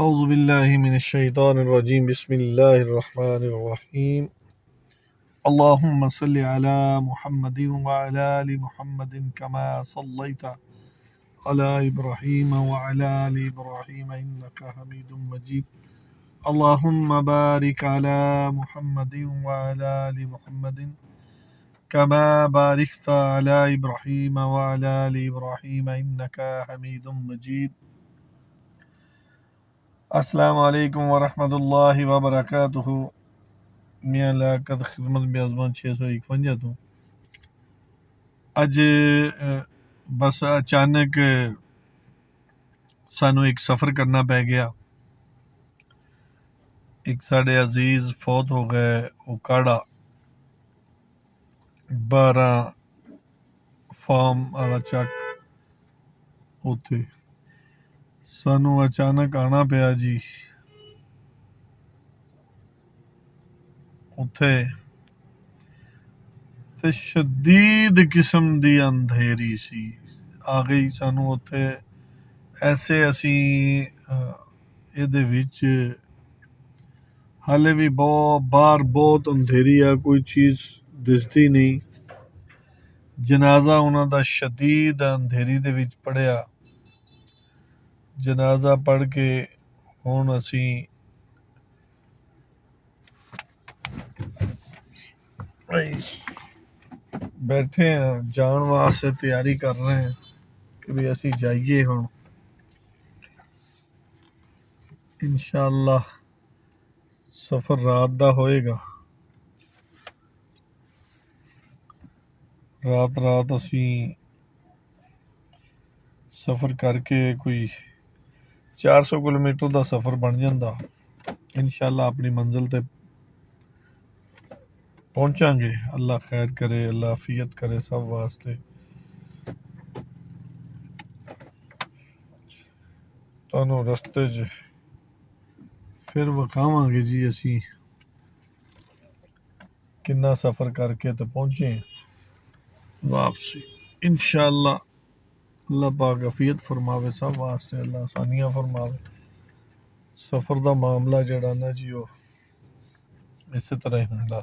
أعوذ بالله من الشيطان الرجيم بسم الله الرحمن الرحيم اللهم صل على محمد وعلى آل محمد كما صليت على إبراهيم وعلى آل إبراهيم إنك حميد مجيد اللهم بارك على محمد وعلى آل محمد كما باركت على إبراهيم وعلى آل إبراهيم إنك حميد مجيد अस्सलाम वालेकुम वरहमतुल्लाहि वबरकातुहू। मियाँ लियाकत खिदमत मेज़बान 651 ਤੋਂ ਅੱਜ ਬਸ ਅਚਾਨਕ ਸਾਨੂੰ ਇੱਕ ਸਫ਼ਰ ਕਰਨਾ ਪੈ ਗਿਆ। ਇੱਕ ਸਾਡੇ ਅਜ਼ੀਜ਼ ਫੌਤ ਹੋ ਗਏ, ਉਹ ਕਾੜਾ 12 ਫਾਰਮ ਵਾਲਾ ਚੱਕ, ਉੱਥੇ ਸਾਨੂੰ ਅਚਾਨਕ ਆਉਣਾ ਪਿਆ ਜੀ। ਉੱਥੇ ਤੇ ਸ਼ਦੀਦ ਕਿਸਮ ਦੀ ਅੰਧੇਰੀ ਸੀ, ਆ ਗਈ ਸਾਨੂੰ ਉੱਥੇ। ਐਸੇ ਅਸੀਂ ਇਹਦੇ ਵਿੱਚ ਹਾਲੇ ਵੀ ਬਾਹਰ ਬਹੁਤ ਅੰਧੇਰੀ ਆ, ਕੋਈ ਚੀਜ਼ ਦਿਸਦੀ ਨਹੀਂ। ਜਨਾਜ਼ਾ ਉਹਨਾਂ ਦਾ ਸ਼ਦੀਦ ਅੰਧੇਰੀ ਦੇ ਵਿੱਚ ਪੜ੍ਹਿਆ। ਜਨਾਜ਼ਾ ਪੜ੍ਹ ਕੇ ਹੁਣ ਅਸੀਂ बैठे हैं, जान वास्ते तैयारी कर रहे हैं कि भी असी जाइए। हम इंशाअल्लाह सफ़र रात दा होएगा। रात असी सफ़र करके कोई 400 किलोमीटर का सफ़र बन जाता। इंशाअल्लाह अपनी मंजिल ते पहुंचांगे। अल्लाह खैर करे, अल्लाह आफियत करे सब वास्ते। तुहानू रस्ते च फिर विखावांगे जी असी किन्ना सफ़र करके तो पहुंचे वापसी। इंशाअल्लाह अल्लाह पाक आफियत फरमावे सब वास्ते, अल्लाह आसानियां फरमावे। सफ़र का मामला जड़ा ना जी वो इस तरह ही होंदा।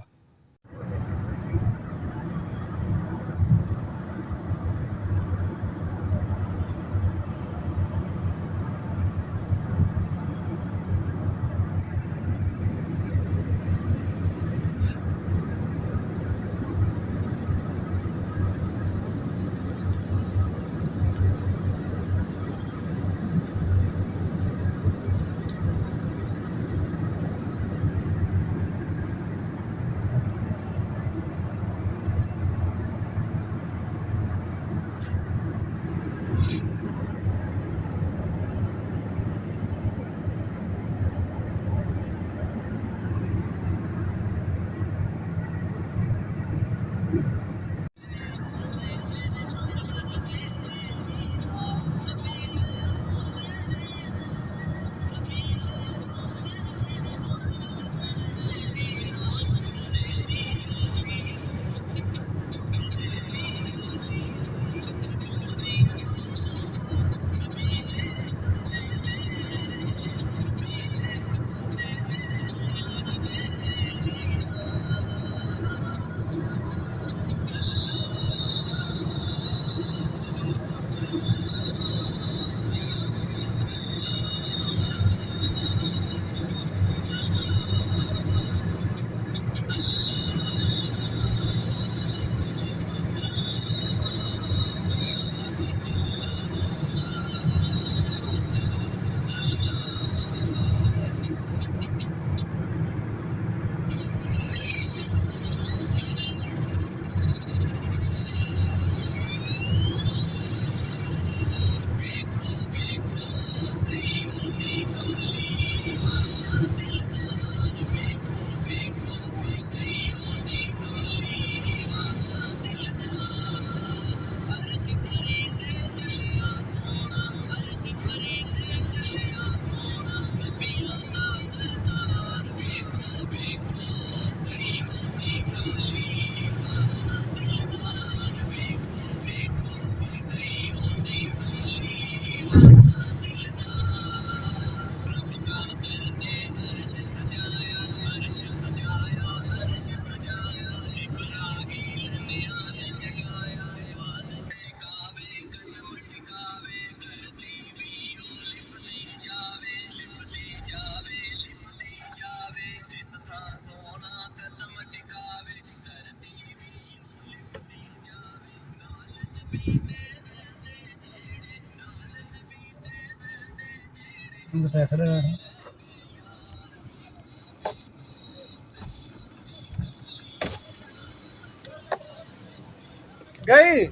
गई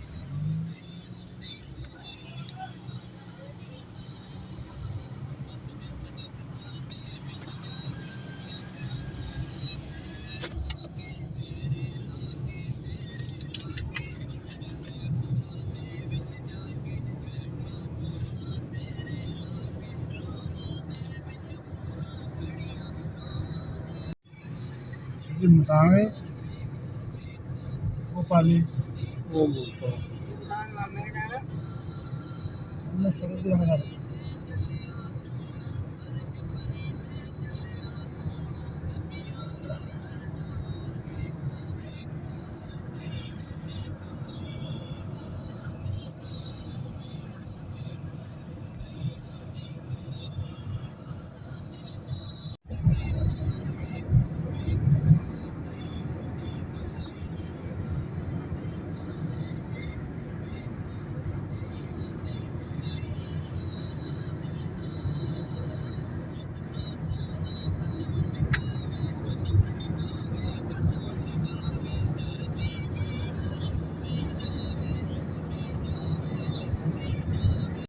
बताए वो पाली वो बोलता है